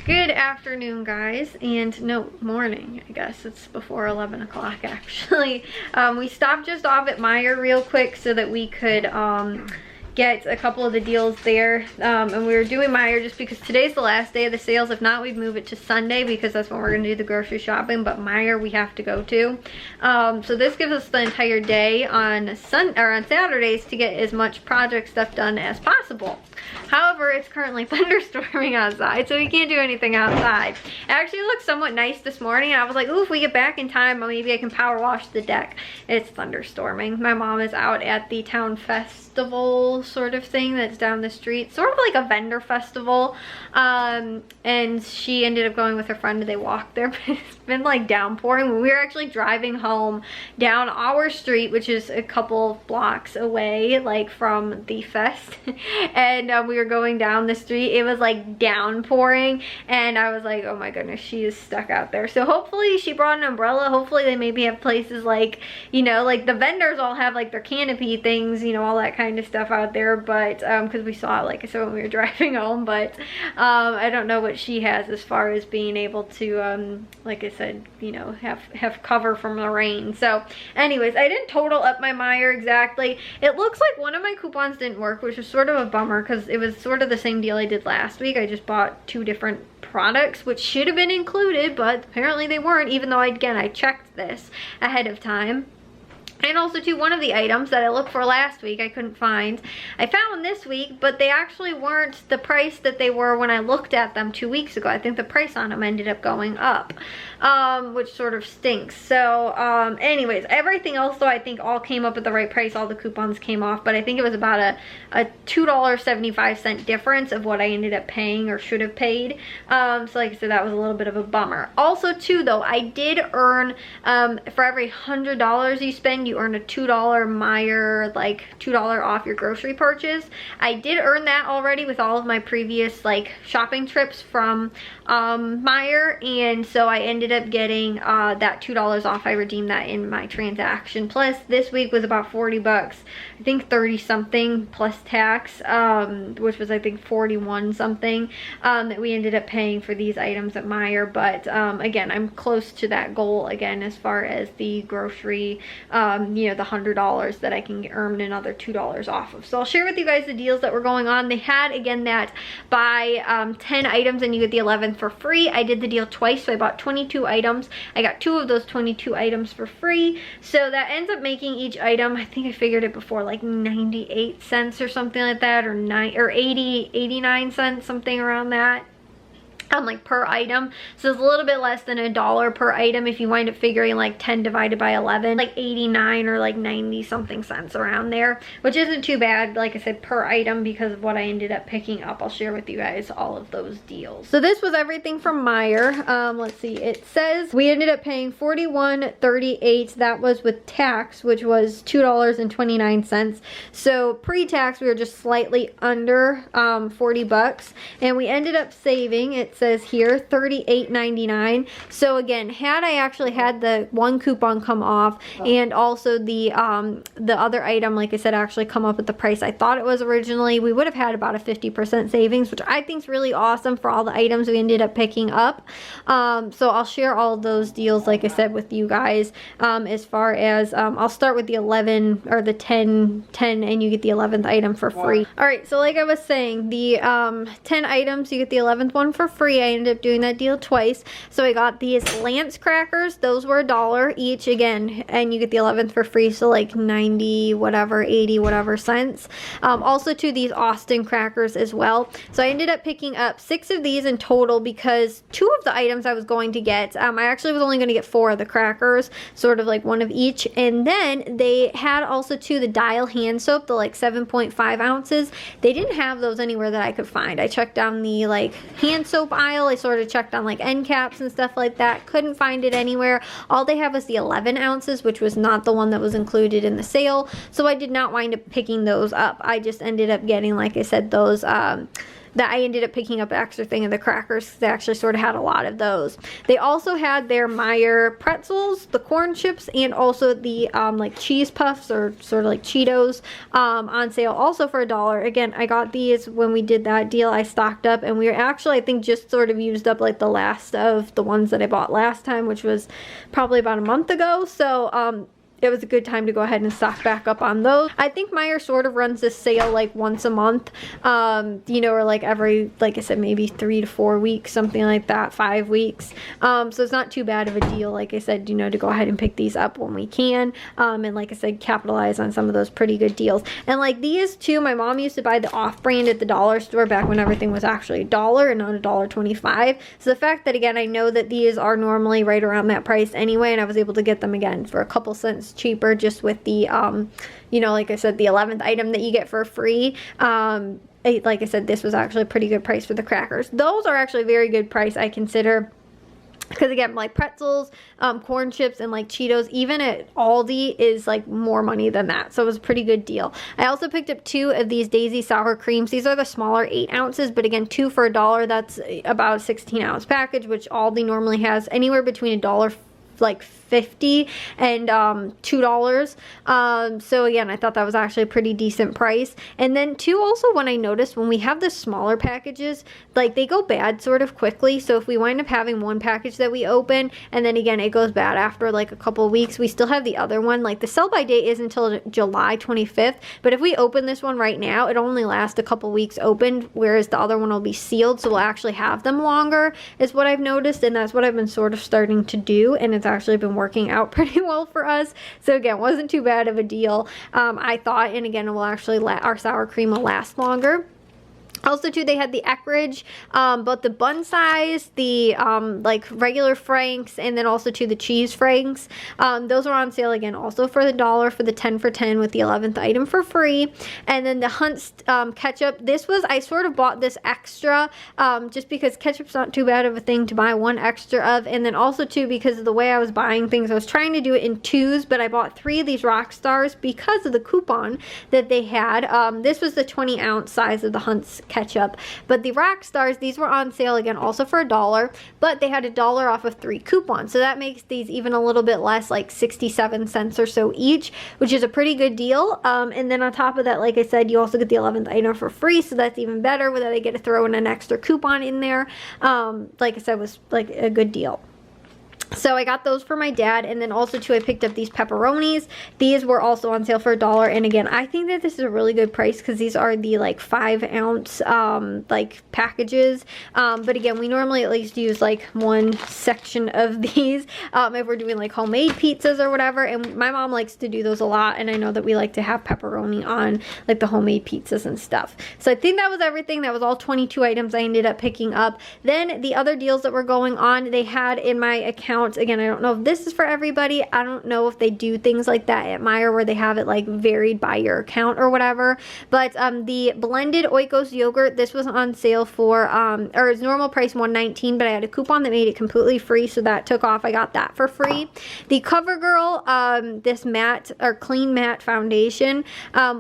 Good afternoon, guys, and no, morning, I guess. It's before 11 o'clock, actually. We stopped just off at Meijer real quick so that we could get a couple of the deals there, and we were doing Meijer just because today's the last day of the sales. If not, we'd move it to Sunday because that's when we're going to do the grocery shopping, but Meijer we have to go to. So this gives us the entire day on Saturdays to get as much project stuff done as possible. However, it's currently thunderstorming outside, so we can't do anything outside. It actually looked somewhat nice this morning, and I was like, ooh, if we get back in time, maybe I can power wash the deck. It's thunderstorming. My mom is out at the town festival sort of thing that's down the street, sort of like a vendor festival, and she ended up going with her friend and they walked there, but it's been like downpouring. When we were actually driving home down our street, which is a couple blocks away like from the fest, and we were going down the street, it was like downpouring, and I was like, oh my goodness, she is stuck out there. So hopefully she brought an umbrella. Hopefully they maybe have places like, you know, like the vendors all have like their canopy things, you know, all that kind of stuff out there, but because we saw it, like I said, when we were driving home. But I don't know what she has as far as being able to like I said, you know, have cover from the rain. So anyways, I didn't total up my Meijer exactly. It looks like one of my coupons didn't work, which is sort of a bummer because it was sort of the same deal I did last week. I just bought two different products which should have been included, but apparently they weren't, even though I checked this ahead of time. And also too, one of the items that I looked for last week I couldn't find, I found this week, but they actually weren't the price that they were when I looked at them 2 weeks ago. I think the price on them ended up going up, which sort of stinks. So anyways, everything else though I think all came up at the right price. All the coupons came off, but I think it was about a $2.75 difference of what I ended up paying or should have paid. So like I said, that was a little bit of a bummer. Also too though, I did earn for every $100 you spend, you earn a $2 Meijer, like $2 off your grocery purchase. I did earn that already with all of my previous like shopping trips from Meijer, and so I ended up getting that $2 off. I redeemed that in my transaction. Plus this week was about 40 bucks. I think 30 something plus tax, which was I think 41 something that we ended up paying for these items at Meijer. But again, I'm close to that goal again as far as the grocery, you know, the $100 that I can earn another $2 off of. So I'll share with you guys the deals that were going on. They had again that buy 10 items and you get the 11th for free. I did the deal twice, so I bought 22 items. I got 2 of those 22 items for free, so that ends up making each item, I think I figured it before, like 98 cents or something like that, or 89 cents, something around that. Like per item, so it's a little bit less than $1 per item if you wind up figuring like 10 divided by 11, like 89 or like 90 something cents around there, which isn't too bad, like I said, per item because of what I ended up picking up. I'll share with you guys all of those deals. So this was everything from Meijer. Let's see, it says we ended up paying $41.38. that was with tax, which was $2.29. so pre-tax we were just slightly under 40 bucks, and we ended up saving, it says here, $38.99. so again, had I actually had the one coupon come off and also the other item, like I said, actually come up with the price I thought it was originally, we would have had about a 50% savings, which I think is really awesome for all the items we ended up picking up. So I'll share all of those deals, like I said, with you guys. As far as I'll start with the 11 or the 10 and you get the 11th item for free. All right, so like I was saying, the 10 items, you get the 11th one for free. I ended up doing that deal twice. So I got these Lance crackers. Those were $1 each again, and you get the 11th for free, so like 90 whatever, 80 whatever cents. Also to these Austin crackers as well. So I ended up picking up 6 of these in total because 2 of the items I was going to get, I actually was only going to get 4 of the crackers, sort of like one of each. And then they had also too the Dial hand soap, the like 7.5 ounces. They didn't have those anywhere that I could find. I checked down the like hand soap aisle. I sort of checked on like end caps and stuff like that. Couldn't find it anywhere. All they have was the 11 ounces, which was not the one that was included in the sale. So I did not wind up picking those up. I just ended up getting, like I said, those that I ended up picking up an extra thing of the crackers because they actually sort of had a lot of those. They also had their Meyer pretzels, the corn chips, and also the like cheese puffs or sort of like Cheetos on sale also for $1. Again, I got these when we did that deal. I stocked up, and we were actually, I think, just sort of used up like the last of the ones that I bought last time, which was probably about a month ago. So it was a good time to go ahead and stock back up on those. I think Meijer sort of runs this sale like once a month, you know, or like every, like I said, maybe 3 to 4 weeks, something like that, 5 weeks. So it's not too bad of a deal, like I said, you know, to go ahead and pick these up when we can. And like I said, capitalize on some of those pretty good deals. And like these two, my mom used to buy the off-brand at the dollar store back when everything was actually $1 and not $1.25. So the fact that, again, I know that these are normally right around that price anyway, and I was able to get them again for a couple cents cheaper just with the you know, like I said, the 11th item that you get for free. Like I said, this was actually a pretty good price for the crackers. Those are actually a very good price, I consider, because again, like pretzels, corn chips, and like Cheetos, even at Aldi, is like more money than that. So it was a pretty good deal. I also picked up 2 of these Daisy sour creams. These are the smaller 8 ounces, but again, 2 for $1. That's about a 16-ounce package, which Aldi normally has anywhere between $1 like 50 and $2. So again, I thought that was actually a pretty decent price. And then too, also, when I noticed when we have the smaller packages, like they go bad sort of quickly. So if we wind up having one package that we open and then again it goes bad after like a couple of weeks, we still have the other one. Like the sell by date is until July 25th, but if we open this one right now, it only lasts a couple weeks opened, whereas the other one will be sealed, so we'll actually have them longer, is what I've noticed. And that's what I've been sort of starting to do, and it's actually been working out pretty well for us. So again, wasn't too bad of a deal, I thought. And again, it will actually our sour cream will last longer. Also too, they had the Eckridge, both the bun size, the like regular Franks, and then also too the cheese Franks. Those are on sale again also for the $1 for the 10 for 10 with the 11th item for free. And then the Hunt's ketchup. This was, I sort of bought this extra just because ketchup's not too bad of a thing to buy one extra of. And then also too, because of the way I was buying things, I was trying to do it in 2s, but I bought 3 of these rock stars because of the coupon that they had. This was the 20-ounce size of the Hunt's ketchup, but the rock stars, these were on sale again also for $1, but they had $1 off of 3 coupons, so that makes these even a little bit less, like 67 cents or so each, which is a pretty good deal. And then on top of that, like I said, you also get the 11th item for free, so that's even better, without I get to throw in an extra coupon in there. Like I said, was like a good deal. So I got those for my dad. And then also too, I picked up these pepperonis. These were also on sale for $1. And again, I think that this is a really good price because these are the like 5-ounce like packages. But again, we normally at least use like one section of these if we're doing like homemade pizzas or whatever. And my mom likes to do those a lot, and I know that we like to have pepperoni on like the homemade pizzas and stuff. So I think that was everything. That was all 22 items I ended up picking up. Then the other deals that were going on, they had in my account. Again, I don't know if this is for everybody. I don't know if they do things like that at Meijer where they have it like varied by your account or whatever. But the blended Oikos yogurt, this was on sale for, or its normal price $1.19, but I had a coupon that made it completely free, so that took off. I got that for free. The CoverGirl, this matte or clean matte foundation,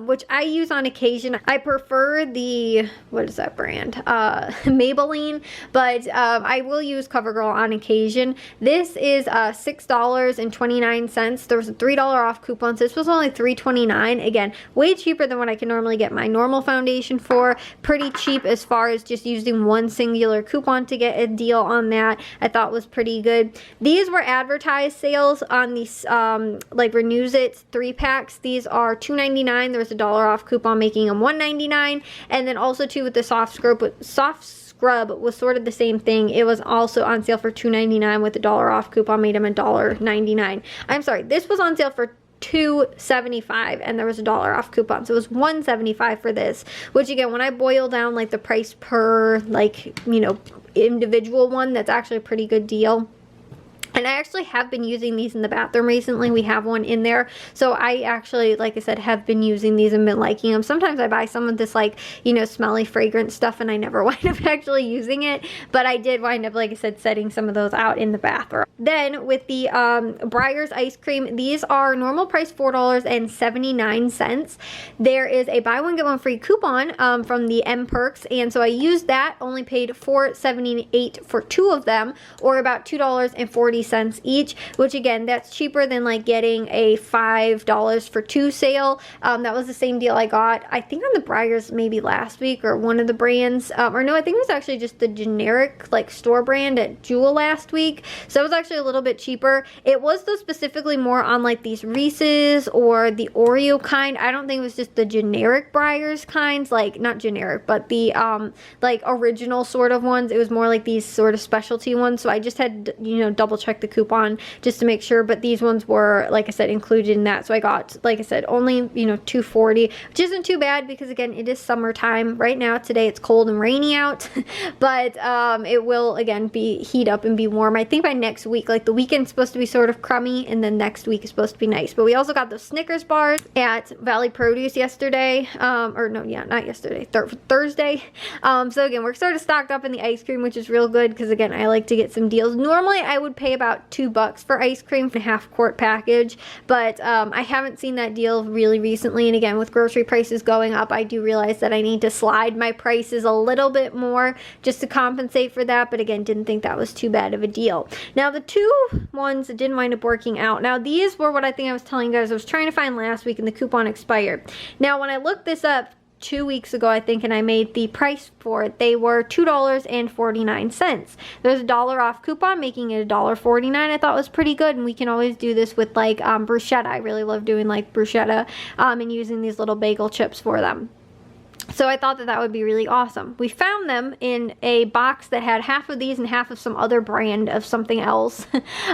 which I use on occasion. I prefer the, what is that brand? Maybelline, but I will use CoverGirl on occasion. This is $6.29. There was a $3 off coupon, so this was only $3.29. Again, way cheaper than what I can normally get my normal foundation for. Pretty cheap as far as just using one singular coupon to get a deal on that. I thought was pretty good. These were advertised sales on these like Renews It 3-packs. These are $2.99. There was a $1 off coupon making them $1.99. And then also too with the soft scrub was sort of the same thing. It was also on sale for $2.99 with the $1 off coupon made them $1.99. I'm sorry, this was on sale for $2.75 and there was a $1 off coupon, so it was $1.75 for this, which again, when I boil down like the price per like, you know, individual one, that's actually a pretty good deal. And I actually have been using these in the bathroom recently. We have one in there. So I actually, like I said, have been using these and been liking them. Sometimes I buy some of this, like, you know, smelly fragrant stuff and I never wind up actually using it. But I did wind up, like I said, setting some of those out in the bathroom. Then with the Breyers ice cream, these are normal price $4.79. There is a buy one get one free coupon from the M Perks. And so I used that, only paid $4.78 for 2 of them, or about $2.40 each, which again, that's cheaper than like getting a $5 for 2 sale. That was the same deal I got, I think, on the Breyers maybe last week, or one of the brands, or no, I think it was actually just the generic like store brand at Jewel last week. So it was actually a little bit cheaper. It was though specifically more on like these Reese's or the Oreo kind. I don't think it was just the generic Breyers kinds, like not generic, but the like original sort of ones. It was more like these sort of specialty ones. So I just had to, you know, double check the coupon just to make sure, but these ones were, like I said, included in that. So I got, like I said, only, you know, $2.40, which isn't too bad because again, it is summertime right now. Today it's cold and rainy out, but it will again heat up and be warm. I think by next week, like the weekend's supposed to be sort of crummy, and then next week is supposed to be nice. But we also got those Snickers bars at Valley Produce yesterday, or no, yeah, not yesterday, Thursday. So again, we're sort of stocked up in the ice cream, which is real good because again, I like to get some deals. Normally I would pay about $2 for ice cream for a half-quart package, but I haven't seen that deal really recently. And again, with grocery prices going up, I do realize that I need to slide my prices a little bit more just to compensate for that. But again, didn't think that was too bad of a deal. Now the 2 ones that didn't wind up working out. Now these were what I think I was telling you guys I was trying to find last week, and the coupon expired. Now when I looked this up 2 weeks ago, I think, and I made the price for it, they were $2.49. There's a $1 off coupon, making it $1.49. I thought was pretty good, and we can always do this with like bruschetta. I really love doing like bruschetta and using these little bagel chips for them. So I thought that that would be really awesome. We found them in a box that had half of these and half of some other brand of something else.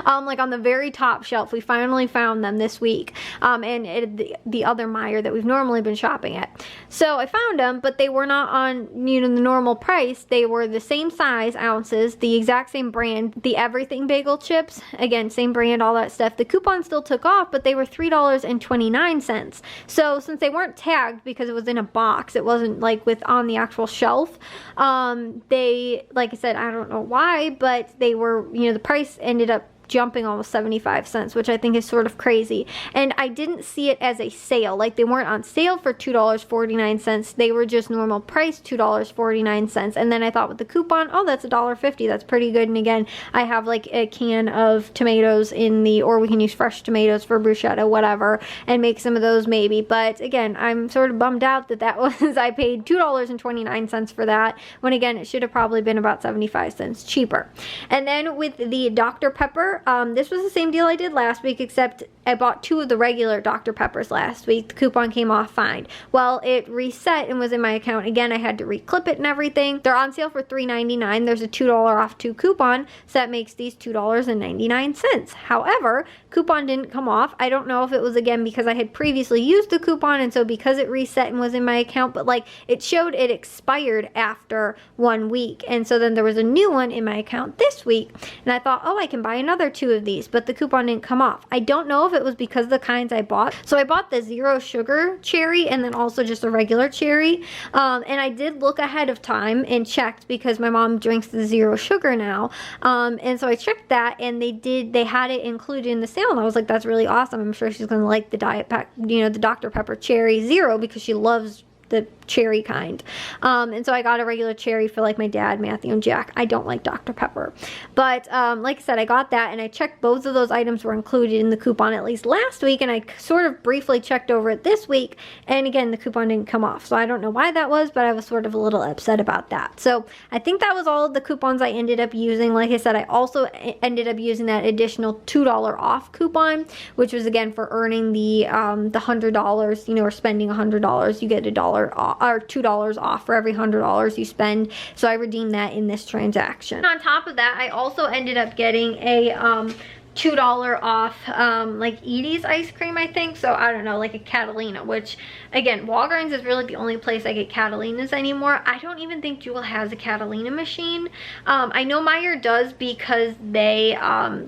Like on the very top shelf. We finally found them this week. And the other Meijer that we've normally been shopping at. So I found them, but they were not on, you know, the normal price. They were the same size, ounces, the exact same brand, the everything bagel chips. Again, same brand, all that stuff. The coupon still took off, but they were $3.29. So since they weren't tagged because it was in a box, it wasn't like with on the actual shelf, they, like I said, I don't know why, but they were, you know, the price ended up jumping almost 75 cents, which I think is sort of crazy. And I didn't see it as a sale. Like they weren't on sale for $2.49. They were just normal price, $2.49. And then I thought with the coupon, oh, that's $1.50. That's pretty good. And again, I have like a can of tomatoes in the, or we can use fresh tomatoes for bruschetta, whatever, and make some of those maybe. But again, I'm sort of bummed out that that was, I paid $2.29 for that, when again, it should have probably been about 75 cents cheaper. And then with the Dr. Pepper, this was the same deal I did last week, except I bought 2 of the regular Dr. Peppers last week. The coupon came off fine. Well, it reset and was in my account again. I had to reclip it and everything. They're on sale for $3.99. There's a $2 off 2 coupon, so that makes these $2.99. However, coupon didn't come off. I don't know if it was again because I had previously used the coupon, and so because it reset and was in my account, but like it showed it expired after 1 week, and so then there was a new one in my account this week, and I thought, oh, I can buy another 2 of these, but the coupon didn't come off. I don't know if it was because of the kinds I bought. So I bought the 0 sugar cherry and then also just a regular cherry, and I did look ahead of time and checked because my mom drinks the 0 sugar now, and so I checked that, and they had it included in the sale, and I was like, that's really awesome. I'm sure she's gonna like the Diet Pack, you know, the Dr. Pepper Cherry 0, because she loves the cherry kind. And so I got a regular cherry for like my dad, Matthew, and Jack. I don't like Dr. Pepper. But like I said, I got that, and I checked both of those items were included in the coupon at least last week, and I sort of briefly checked over it this week, and again, the coupon didn't come off. So I don't know why that was, but I was sort of a little upset about that. So I think that was all of the coupons I ended up using. Like I said, I also ended up using that additional $2 off coupon, which was again for earning the $100, you know, or spending $100, you get $1 off, or $2 off for every $100 you spend. So I redeemed that in this transaction. On top of that, I also ended up getting a $2 off like Edie's ice cream, I think. So I don't know, like a Catalina, which again, Walgreens is really the only place I get Catalinas anymore. I don't even think Jewel has a Catalina machine. I know Meijer does, because they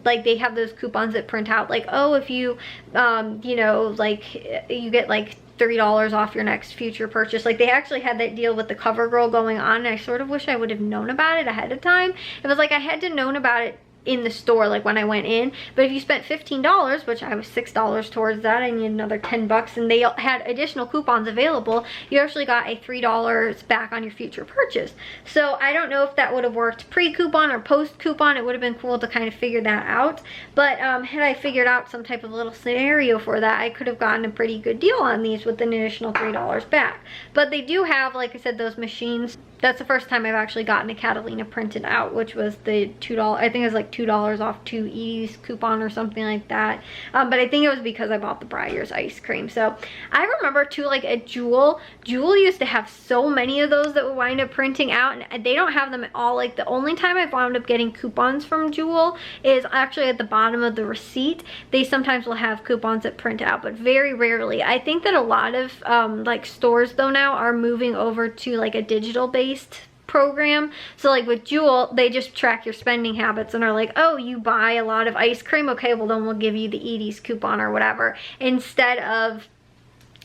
like they have those coupons that print out like, oh, if you you know, like you get like $3 off your next future purchase. Like they actually had that deal with the CoverGirl going on, and I sort of wish I would have known about it ahead of time. It was like I had to known about it in the store, like when I went in. But if you spent $15, which I was $6 towards that, I need another 10 bucks, and they had additional coupons available, you actually got a $3 back on your future purchase. So I don't know if that would have worked pre-coupon or post-coupon. It would have been cool to kind of figure that out. But had I figured out some type of little scenario for that, I could have gotten a pretty good deal on these with an additional $3 back. But they do have, like I said, those machines. That's the first time I've actually gotten a Catalina printed out, which was the $2, I think it was like $2 off 2 Edie's coupon or something like that. But I think it was because I bought the Breyers ice cream. So I remember too, like at Jewel used to have so many of those that would wind up printing out, and they don't have them at all. Like the only time I've wound up getting coupons from Jewel is actually at the bottom of the receipt. They sometimes will have coupons that print out, but very rarely. I think that a lot of like stores though now are moving over to like a digital based program. So like with Jewel, they just track your spending habits and are like, oh, you buy a lot of ice cream, okay, well then we'll give you the Edie's coupon or whatever, instead of,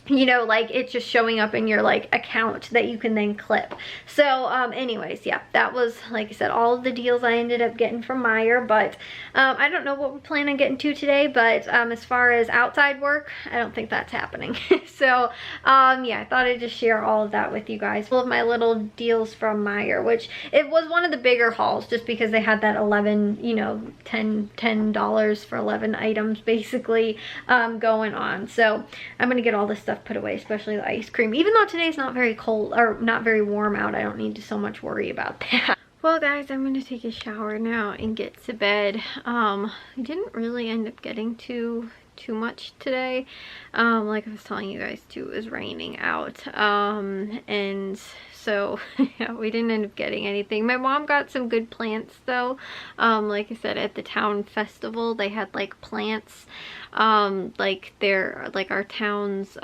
you know, like it's just showing up in your like account that you can then clip. So anyways, yeah, that was, like I said, all of the deals I ended up getting from Meijer. But I don't know what we're planning on getting to today, but as far as outside work, I don't think that's happening. So yeah, I thought I'd just share all of that with you guys. All of my little deals from Meijer, which it was one of the bigger hauls just because they had that 11, you know, $10 for 11 items basically going on. So I'm gonna get all this stuff put away, especially the ice cream. Even though today's not very cold or not very warm out, I don't need to so much worry about that. Well guys, I'm gonna take a shower now and get to bed. I didn't really end up getting too much today. Like I was telling you guys too, it was raining out, and so yeah, we didn't end up getting anything. My mom got some good plants though. Like I said, at the town festival they had like plants, like they're like our town's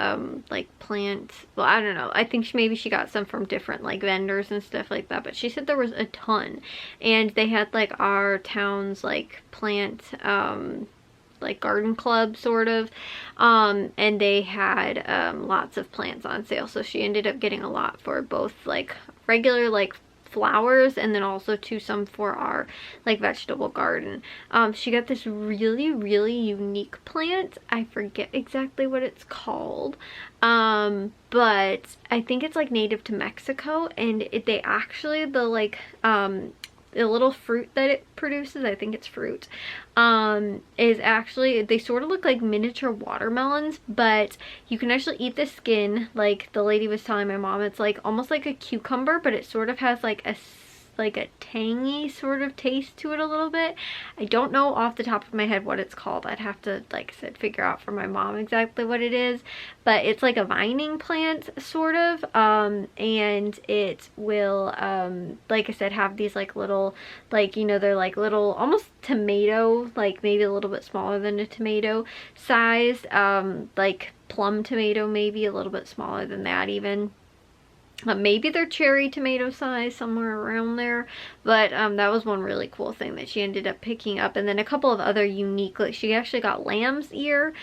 like plant, well I don't know, I think maybe she got some from different like vendors and stuff like that, but she said there was a ton, and they had like our town's like plant like garden club sort of, and they had lots of plants on sale, so she ended up getting a lot for both like regular like flowers and then also some for our like vegetable garden. She got this really unique plant. I forget exactly what it's called, but I think it's like native to Mexico, and they actually, the like the little fruit that it produces, I think it's fruit, is actually, they sort of look like miniature watermelons, but you can actually eat the skin. Like the lady was telling my mom, it's like almost like a cucumber, but it sort of has like a tangy sort of taste to it a little bit. I don't know off the top of my head what it's called. I'd have to, like I said, figure out from my mom exactly what it is, but it's like a vining plant sort of, and it will like I said, have these like little, like, you know, they're like little almost tomato, like maybe a little bit smaller than a tomato size, like plum tomato, maybe a little bit smaller than that even. Maybe they're cherry tomato size, somewhere around there. But that was one really cool thing that she ended up picking up. And then a couple of other unique, like she actually got lamb's ear,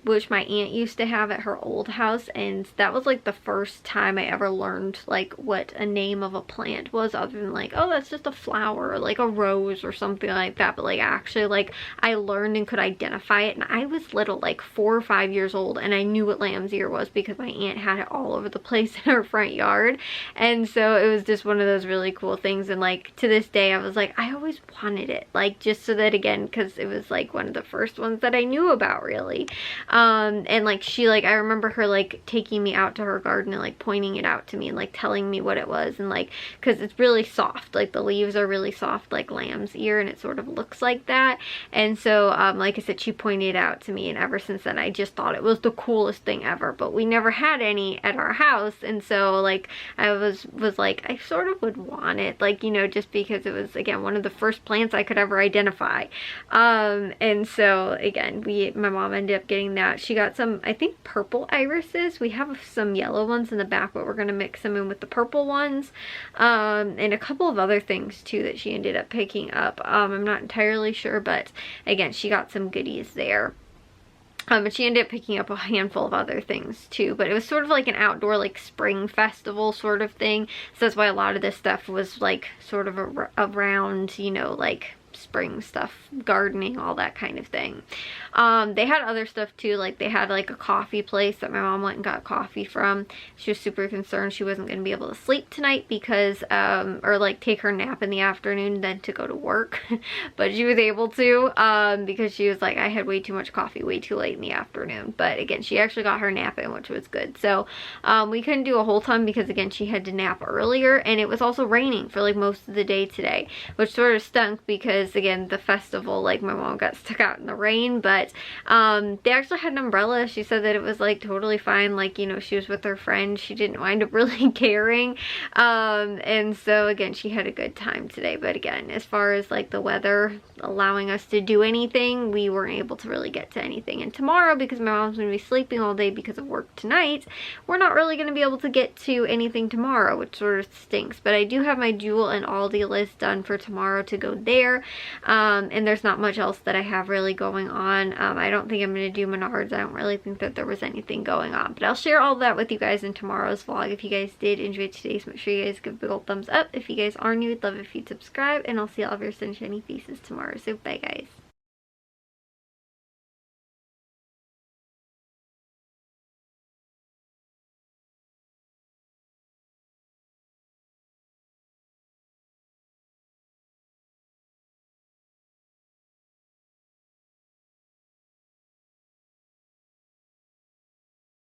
which my aunt used to have at her old house, and that was like the first time I ever learned like what a name of a plant was, other than like, oh, that's just a flower or like a rose or something like that. But like actually, like I learned and could identify it, and I was little, like 4 or 5 years old, and I knew what lamb's ear was because my aunt had it all over the place in her front yard. And so it was just one of those really cool things, and like to this day I was like, I always wanted it, like just so that, again, because it was like one of the first ones that I knew about really, and like she, like I remember her like taking me out to her garden and like pointing it out to me and like telling me what it was, and like because it's really soft, like the leaves are really soft like lamb's ear, and it sort of looks like that. And so like I said, she pointed it out to me, and ever since then I just thought it was the coolest thing ever. But we never had any at our house, and so so like I was like, I sort of would want it, like, you know, just because it was, again, one of the first plants I could ever identify. And so again, my mom ended up getting that. She got some, I think, purple irises. We have some yellow ones in the back, but we're gonna mix them in with the purple ones, and a couple of other things too that she ended up picking up. I'm not entirely sure, but again, she got some goodies there. And she ended up picking up a handful of other things too, but it was sort of like an outdoor, like, spring festival sort of thing. So that's why a lot of this stuff was like sort of around, you know, like spring stuff, gardening, all that kind of thing. They had other stuff too, like they had like a coffee place that my mom went and got coffee from. She was super concerned she wasn't going to be able to sleep tonight because or like take her nap in the afternoon then to go to work. But she was able to, because she was like, I had way too much coffee way too late in the afternoon. But again, she actually got her nap in, which was good. So we couldn't do a whole ton because again, she had to nap earlier, and it was also raining for like most of the day today, which sort of stunk because again, the festival, like, my mom got stuck out in the rain. But they actually had an umbrella. She said that it was like totally fine, like, you know, she was with her friend, she didn't wind up really caring. And so again, she had a good time today. But again, as far as like the weather allowing us to do anything, we weren't able to really get to anything. And tomorrow, because my mom's gonna be sleeping all day because of work tonight, we're not really gonna be able to get to anything tomorrow, which sort of stinks. But I do have my Jewel and Aldi list done for tomorrow to go there. And there's not much else that I have really going on. I don't think I'm going to do Menards. I don't really think that there was anything going on. But I'll share all that with you guys in tomorrow's vlog. If you guys did enjoy today's, make sure you guys give a big old thumbs up. If you guys are new, I'd love it if you'd subscribe. And I'll see all of your sunshiny faces tomorrow. So bye, guys.